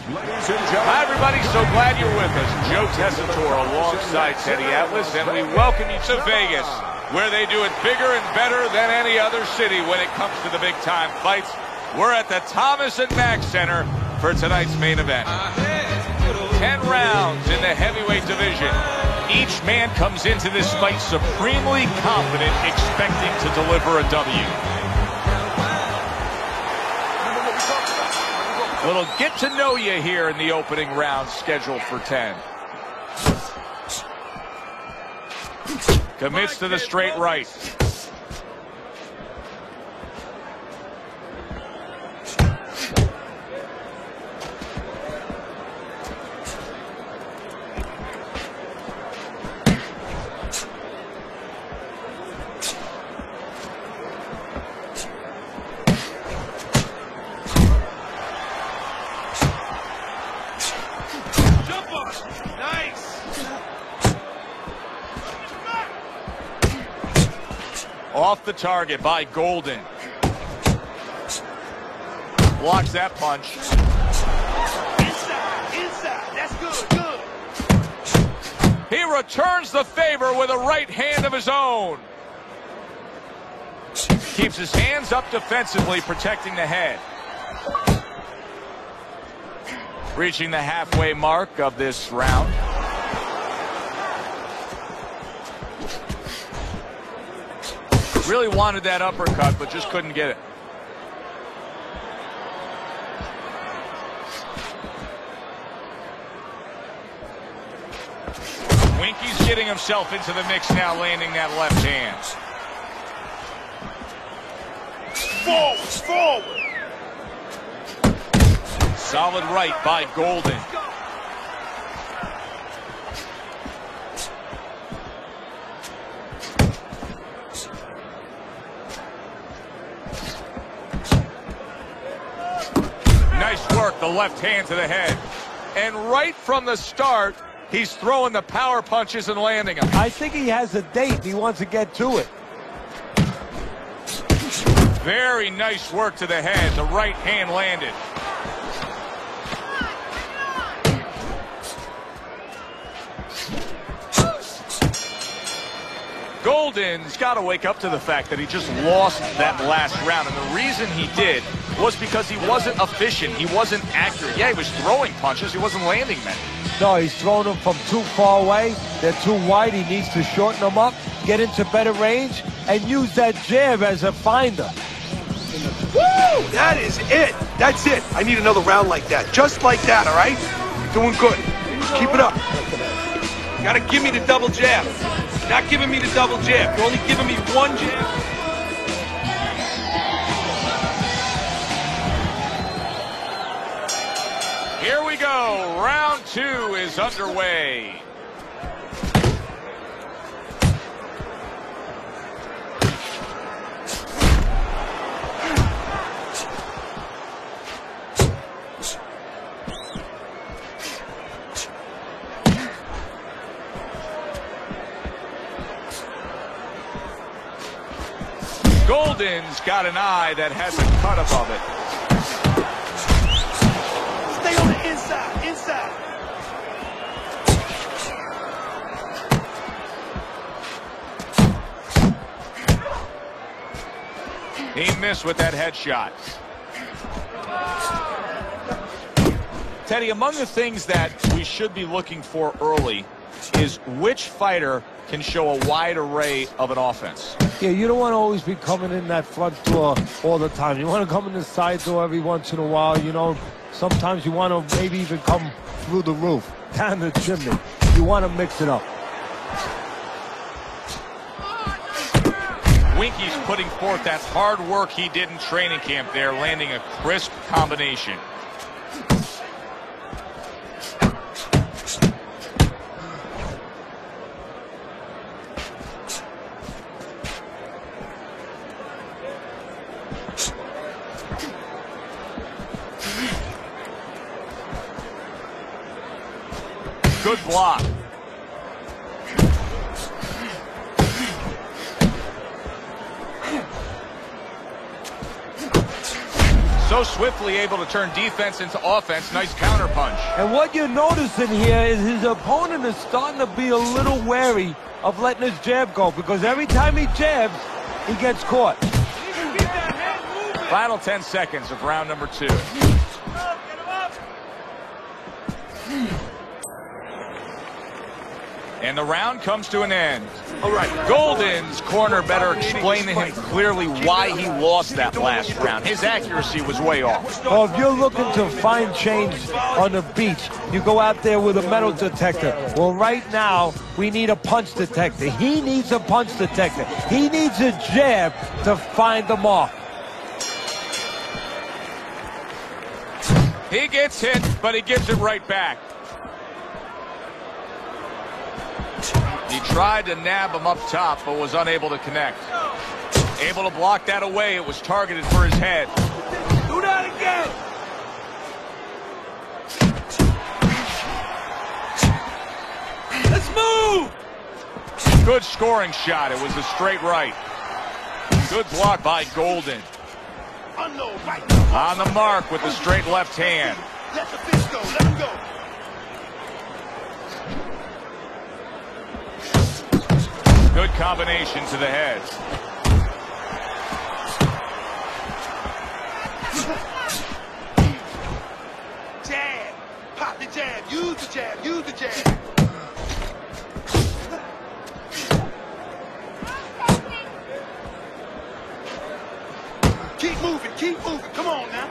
Hi, everybody. So glad you're with us. Joe Tessitore alongside Teddy Atlas, and we welcome you to Vegas, where they do it bigger and better than any other city when it comes to the big-time fights. We're at the Thomas & Mack Center for tonight's main event. 10 rounds in the heavyweight division. Each man comes into this fight supremely confident, expecting to deliver a W. Little get to know you here in the opening round, scheduled for 10. Commits to the straight right. Off the target by Golden. Blocks that punch. Inside. That's good. He returns the favor with a right hand of his own. Keeps his hands up defensively, protecting the head. Reaching the halfway mark of this round. Really wanted that uppercut, but just couldn't get it. Winky's getting himself into the mix now, landing that left hand. Forward. Solid right by Golden. Nice work, the left hand to the head. And right from the start, he's throwing the power punches and landing them. I think he has a date. He wants to get to it. Very nice work to the head. The right hand landed. Golden's got to wake up to the fact that he just lost that last round. And the reason he did was because he wasn't efficient. He wasn't accurate. Yeah, he was throwing punches. He wasn't landing many. No, he's throwing them from too far away. They're too wide. He needs to shorten them up, get into better range, and use that jab as a finder. Woo! That is it. That's it. I need another round like that. Just like that, all right? You're doing good. Keep it up. You gotta give me the double jab. You're not giving me the double jab. You're only giving me one jab. Here we go. Round 2 is underway. Golden's got an eye that has a cut above it. Stay on the inside. He missed with that headshot. Teddy, among the things that we should be looking for early is which fighter can show a wide array of an offense. Yeah, you don't want to always be coming in that front door all the time. You want to come in the side door every once in a while. You know, sometimes you want to maybe even come through the roof, down the chimney. You want to mix it up. Winky's putting forth that hard work he did in training camp there, landing a crisp combination. Good block. So swiftly able to turn defense into offense. Nice counter punch. And what you're noticing here is his opponent is starting to be a little wary of letting his jab go, because every time he jabs, he gets caught. Final 10 seconds of round number 2. And the round comes to an end. All right. Golden's corner better explain to him clearly why he lost that last round. His accuracy was way off. Well, if you're looking to find change on the beach, you go out there with a metal detector. Well, right now, we need a punch detector. He needs a punch detector. He needs a jab to find the mark. He gets hit, but he gives it right back. He tried to nab him up top, but was unable to connect. Able to block that away. It was targeted for his head. Do that again. Let's move. Good scoring shot. It was a straight right. Good block by Golden. On the mark with the straight left hand. Let the fist go. Let him go. Good combination to the head. Jab. Pop the jab. Use the jab. Use the jab. Keep moving. Keep moving. Come on now.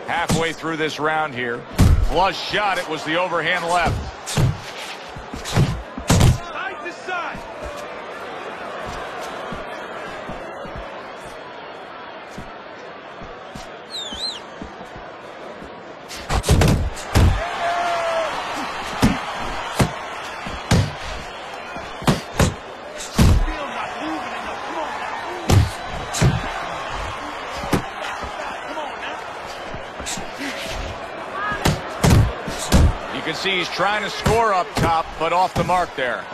Halfway through this round here. Flush shot. It was the overhand left. Side to side. You can see he's trying to score up top, but off the mark there.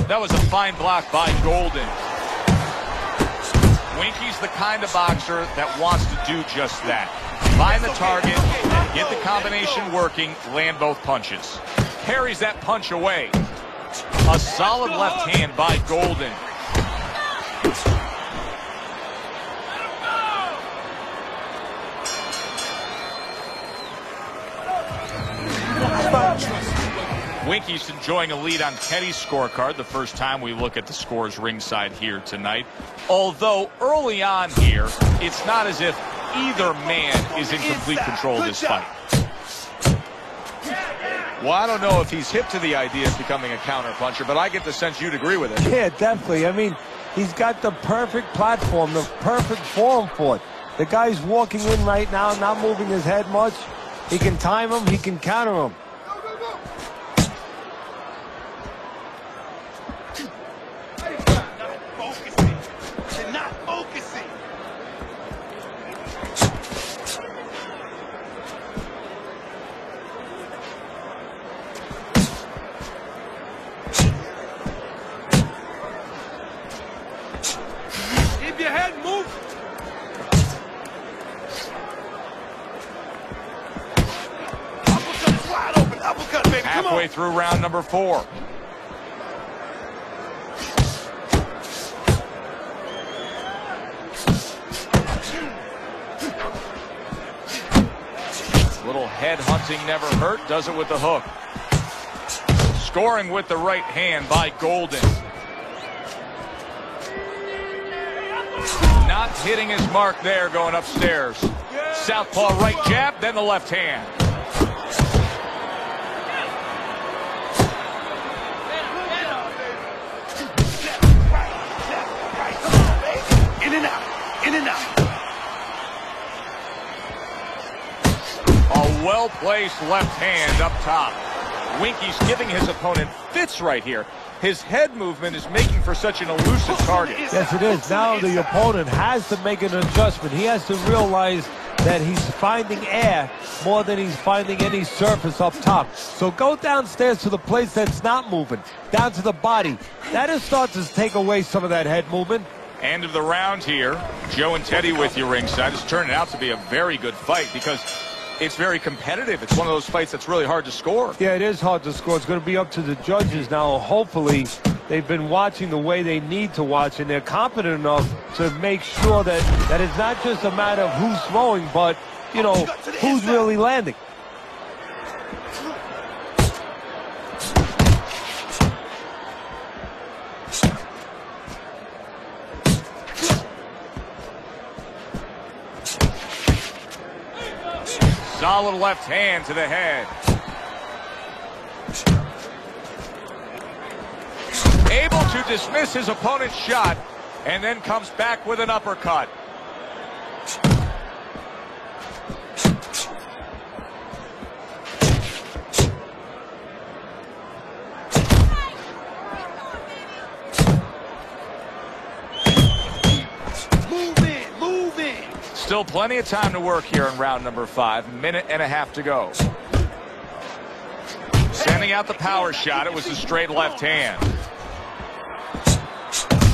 That was a fine block by Golden. Winky's the kind of boxer that wants to do just that. Find the target, get the combination working, land both punches. Carries that punch away. A solid left hand by Golden. Winky's enjoying a lead on Teddy's scorecard the first time we look at the scores ringside here tonight. Although early on here, it's not as if either man is in complete control of this fight. Well, I don't know if he's hip to the idea of becoming a counterpuncher, but I get the sense you'd agree with it. Yeah, definitely. I mean, he's got the perfect platform, the perfect form for it. The guy's walking in right now, not moving his head much. He can time him, he can counter him. Keep your head moving. Uppercut is wide open. Uppercut, baby. Come on. Halfway through round number 4. Little head hunting never hurt. Does it with the hook. Scoring with the right hand by Golden. Not hitting his mark there going upstairs. Southpaw right jab, then the left hand. In and out. In and out. A well-placed left hand up top. Winky's giving his opponent fits right here. His head movement is making for such an elusive target. Yes, it is. Now the opponent has to make an adjustment. He has to realize that he's finding air more than he's finding any surface up top. So go downstairs to the place that's not moving, down to the body. That'll start to take away some of that head movement. End of the round here. Joe and Teddy with you ringside. It's turning out to be a very good fight because it's very competitive. It's one of those fights that's really hard to score. Yeah, it is hard to score. It's going to be up to the judges now. Hopefully, they've been watching the way they need to watch, and they're competent enough to make sure that it's not just a matter of who's throwing, but, you know, who's really landing. Solid left hand to the head. Able to dismiss his opponent's shot and then comes back with an uppercut. Still plenty of time to work here in round number 5. Minute and a half to go. Sending out the power shot. It was a straight left hand.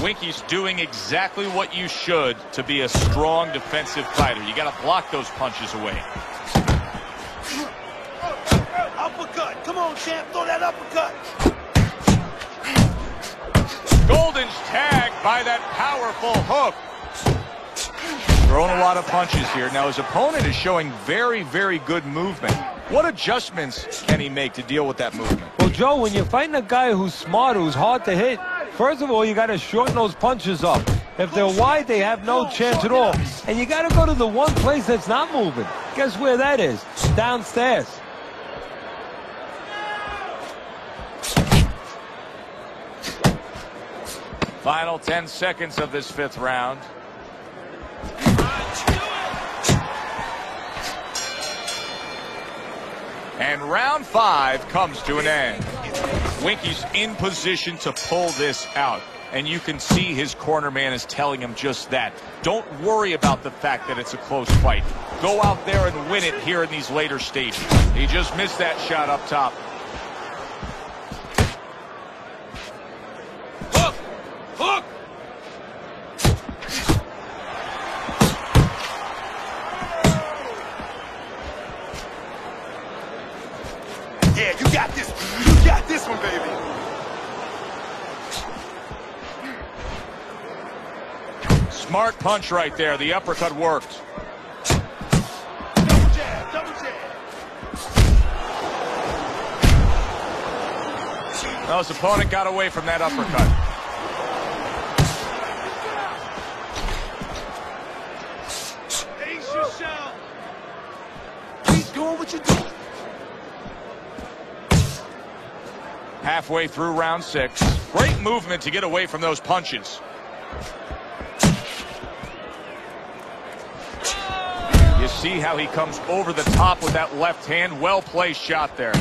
Winky's doing exactly what you should to be a strong defensive fighter. You got to block those punches away. Uppercut. Come on, champ. Throw that uppercut. Golden's tagged by that powerful hook. Throwing a lot of punches here. Now his opponent is showing very, very good movement. What adjustments can he make to deal with that movement? Well, Joe, when you're fighting a guy who's smart, who's hard to hit, first of all, you got to shorten those punches up. If they're wide, they have no chance at all. And you got to go to the one place that's not moving. Guess where that is? Downstairs. Final 10 seconds of this 5th round. And round 5 comes to an end. Winky's in position to pull this out. And you can see his corner man is telling him just that. Don't worry about the fact that it's a close fight. Go out there and win it here in these later stages. He just missed that shot up top. Hook! Hook! Yeah, you got this. You got this one, baby. Smart punch right there. The uppercut worked. Double jab, double jab. Well, his opponent got away from that uppercut. Ace yourself. Keep doing what you're doing. Halfway through round 6. Great movement to get away from those punches. You see how he comes over the top with that left hand. Well-placed shot there.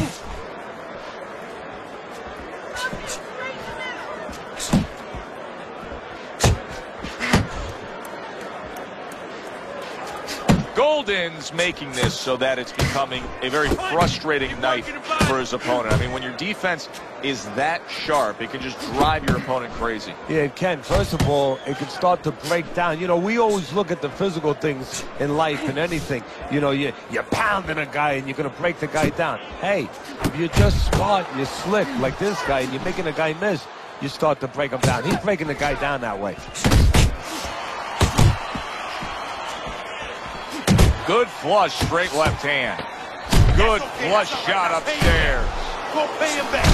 Golden's making this so that it's becoming a very frustrating night for his opponent. I mean, when your defense is that sharp, it can just drive your opponent crazy. Yeah, it can. First of all, it can start to break down. You know, we always look at the physical things in life and anything. You know, you're pounding a guy and you're going to break the guy down. Hey, if you're just smart, you're slick like this guy, and you're making a guy miss, you start to break him down. He's breaking the guy down that way. Good flush, straight left hand. Good flush shot upstairs. Go pay him back.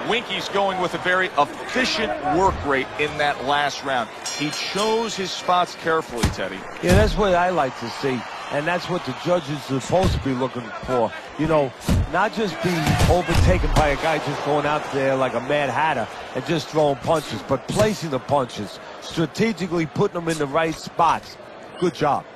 Winky's going with a very efficient work rate in that last round. He chose his spots carefully, Teddy. Yeah, that's what I like to see. And that's what the judges are supposed to be looking for. You know, not just be overtaken by a guy just going out there like a Mad Hatter and just throwing punches, but placing the punches, strategically putting them in the right spots. Good job.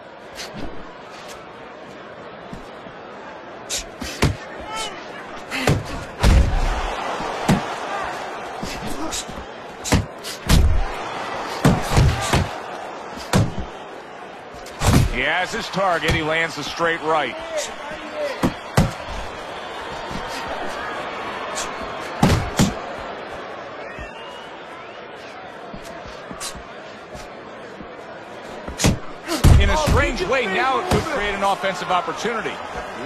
He has his target. He lands a straight right. way, now it could create an offensive opportunity.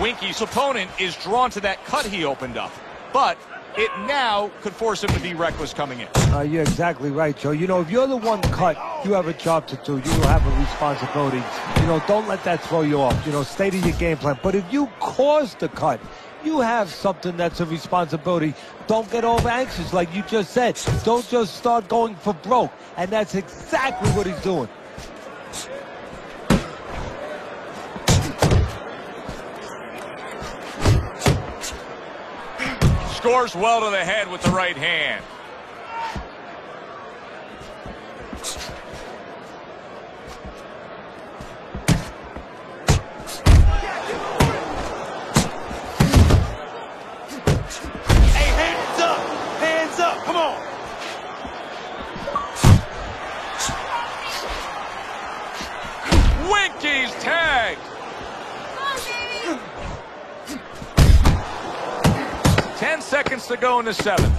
Winky's opponent is drawn to that cut he opened up, but it now could force him to be reckless coming in. You're exactly right, Joe. You know, if you're the one cut, you have a job to do. You have a responsibility. You know, don't let that throw you off. You know, stay to your game plan. But if you cause the cut, you have something that's a responsibility. Don't get over anxious, like you just said. Don't just start going for broke. And that's exactly what he's doing. Scores well to the head with the right hand. Hey, hands up! Hands up! Come on! Winky's tagged. 10 seconds to go in the 7th.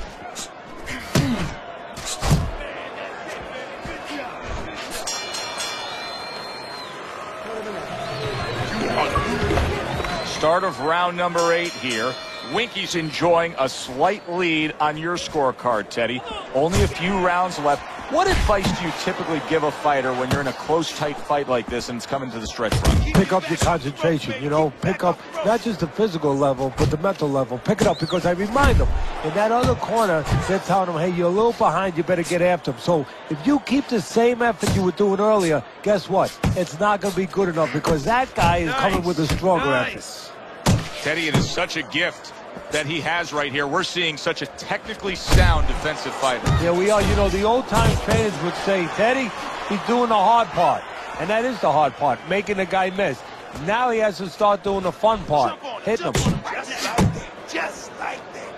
Start of round number 8 here. Winky's enjoying a slight lead on your scorecard, Teddy. Only a few rounds left. What advice do you typically give a fighter when you're in a close, tight fight like this and it's coming to the stretch run? Pick up your concentration, you know. Pick up not just the physical level, but the mental level. Pick it up, because I remind them, in that other corner, they're telling them, hey, you're a little behind, you better get after them. So if you keep the same effort you were doing earlier, guess what? It's not going to be good enough, because that guy is coming with a stronger effort. Teddy, it is such a gift that he has right here. We're seeing such a technically sound defensive fighter. Yeah, we are. You know, the old-time trainers would say, Teddy, he's doing the hard part. And that is the hard part, making the guy miss. Now he has to start doing the fun part, hitting him. Just like that.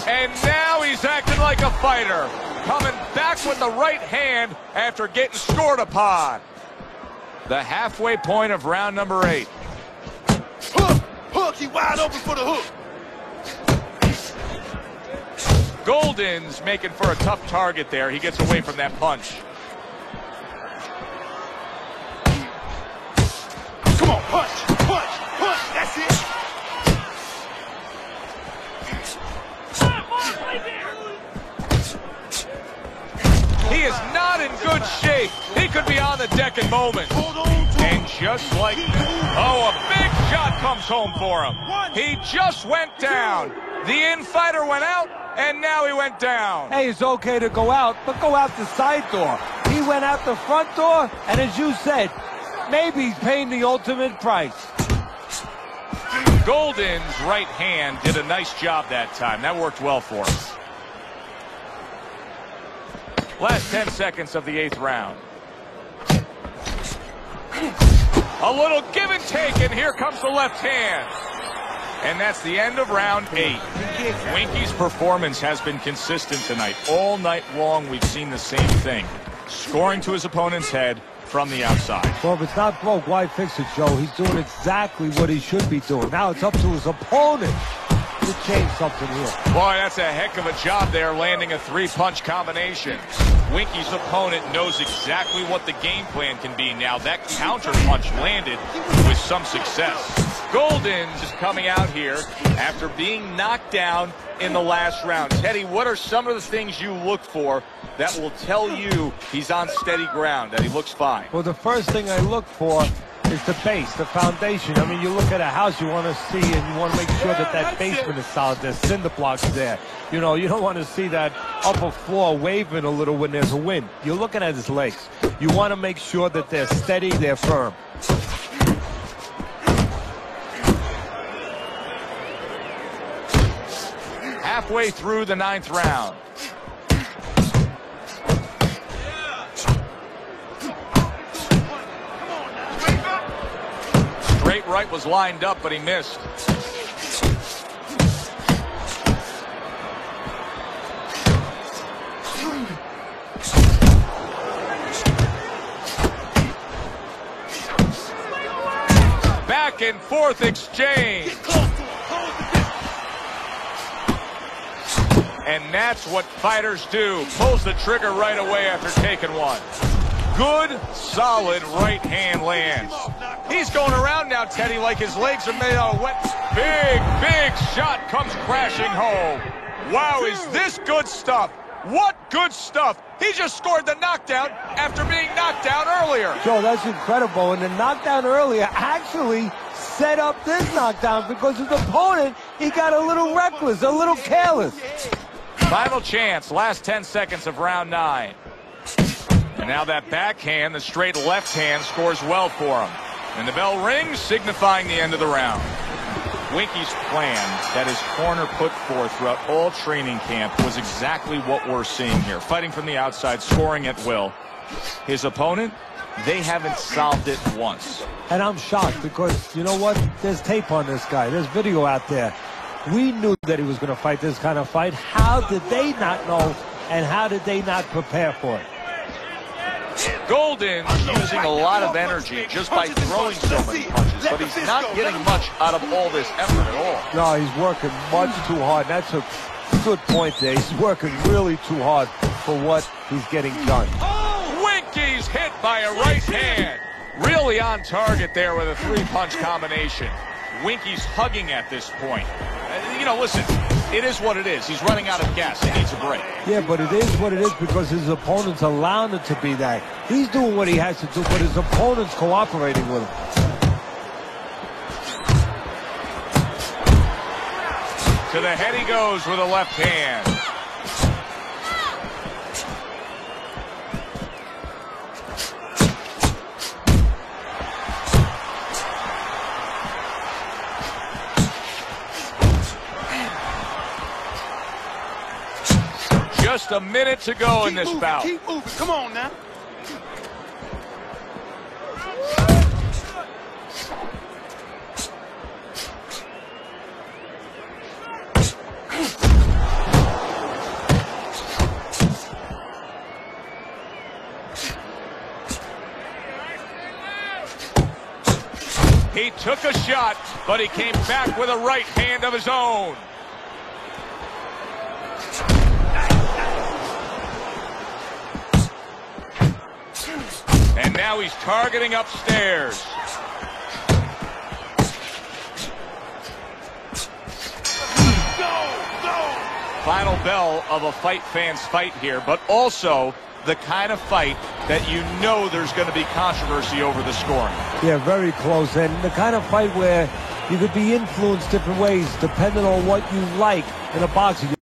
And now he's acting like a fighter, coming back with the right hand after getting scored upon. The halfway point of round number 8. Hook! Hook! He wide open for the hook. Golden's making for a tough target there. He gets away from that punch. Come on, punch! Punch! Punch! That's it! He is not in good shape. He could be on the deck in moments. And just like that, oh, a big shot comes home for him. He just went down. The in-fighter went out, and now he went down. Hey, it's okay to go out, but go out the side door. He went out the front door, and as you said, maybe he's paying the ultimate price. Golden's right hand did a nice job that time. That worked well for him. Last 10 seconds of the 8th round. A little give and take, and here comes the left hand. And that's the end of round 8. Winky's performance has been consistent tonight. All night long, we've seen the same thing. Scoring to his opponent's head from the outside. Well, if it's not broke, why fix it, Joe? He's doing exactly what he should be doing. Now it's up to his opponent to change something here. Boy, that's a heck of a job there, landing a 3-punch combination. Winky's opponent knows exactly what the game plan can be now. That counter punch landed with some success. Golden's just coming out here after being knocked down in the last round. Teddy, what are some of the things you look for that will tell you he's on steady ground, that he looks fine? Well, the first thing I look for is the base, the foundation. I mean, you look at a house, you want to see, and you want to make sure that that basement is solid. There's cinder blocks there. You know, you don't want to see that upper floor waving a little when there's a wind. You're looking at his legs. You want to make sure that they're steady, they're firm. Halfway through the 9th round. Straight right was lined up, but he missed. Back and forth exchange. And that's what fighters do. Pulls the trigger right away after taking one. Good, solid right hand lands. He's going around now, Teddy, like his legs are made out of wet. Big shot comes crashing home. Wow, is this good stuff? What good stuff. He just scored the knockdown after being knocked down earlier. Joe, that's incredible. And the knockdown earlier actually set up this knockdown because his opponent, he got a little reckless, a little careless. Final chance, last 10 seconds of round 9. And now that backhand, the straight left hand, scores well for him. And the bell rings, signifying the end of the round. Winky's plan that his corner put forth throughout all training camp was exactly what we're seeing here. Fighting from the outside, scoring at will. His opponent, they haven't solved it once. And I'm shocked because, you know what? There's tape on this guy. There's video out there. We knew that he was going to fight this kind of fight. How did they not know, and how did they not prepare for it? Golden's using a lot of energy just by throwing so many punches, but he's not getting much out of all this effort at all. No, he's working much too hard. That's a good point there. He's working really too hard for what he's getting done. Winky's hit by a right hand. Really on target there with a 3-punch combination. Winky's hugging at this point. You know, listen, it is what it is. He's running out of gas. He needs a break. Yeah, but it is what it is because his opponent's allowing it to be that. He's doing what he has to do, but his opponent's cooperating with him. To the head he goes with a left hand. Just a minute to go in this bout. Keep moving. Come on now. He took a shot, but he came back with a right hand of his own. And now he's targeting upstairs. Final bell of a fight fan's fight here, but also the kind of fight that you know there's going to be controversy over the scoring. Yeah, very close. And the kind of fight where you could be influenced different ways depending on what you like in a boxing.